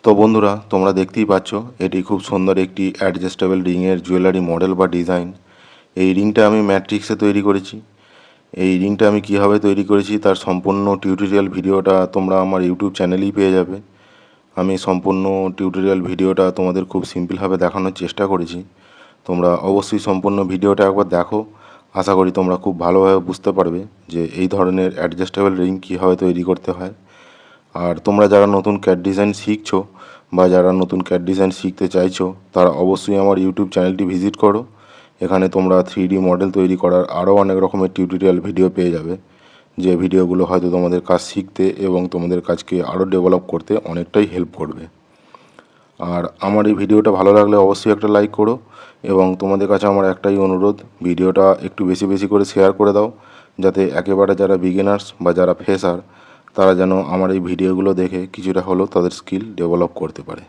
তো বন্ধুরা, তোমরা দেখতেই পাচ্ছ এটি খুব সুন্দর একটি অ্যাডজাস্টেবল রিংয়ের জুয়েলারি মডেল বা ডিজাইন। এই রিংটা আমি ম্যাট্রিক্সে তৈরি করেছি। এই রিংটা আমি কীভাবে তৈরি করেছি তার সম্পূর্ণ টিউটোরিয়াল ভিডিওটা তোমরা আমার ইউটিউব চ্যানেলেই পেয়ে যাবে। আমি সম্পূর্ণ টিউটোরিয়াল ভিডিওটা তোমাদের খুব সিম্পলভাবে দেখানোর চেষ্টা করেছি। তোমরা অবশ্যই সম্পূর্ণ ভিডিওটা একবার দেখো। আশা করি তোমরা খুব ভালোভাবে বুঝতে পারবে যে এই ধরনের অ্যাডজাস্টেবল রিং কীভাবে তৈরি করতে হয়। আর তোমরা যারা নতুন ক্যাট ডিজাইন শিখছো বা যারা নতুন ক্যাট ডিজাইন শিখতে চাইছো তারা অবশ্যই আমার ইউটিউব চ্যানেলটি ভিজিট করো। এখানে তোমরা 3D মডেল তৈরি করার আরও অনেক রকমের টিউটোরিয়াল ভিডিও পেয়ে যাবে, যে ভিডিওগুলো হয়তো তোমাদের কাজ শিখতে এবং তোমাদের কাজকে আরও ডেভেলপ করতে অনেকটাই হেল্প করবে। আর আমার এই ভিডিওটা ভালো লাগলে অবশ্যই একটা লাইক করো, এবং তোমাদের কাছে আমার একটাই অনুরোধ, ভিডিওটা একটু বেশি বেশি করে শেয়ার করে দাও, যাতে একেবারে যারা বিগিনার্স বা যারা ফ্রেশার তারা যেন আমার এই ভিডিওগুলো দেখে কিছুটা হলেও তাদের স্কিল ডেভেলপ করতে পারে।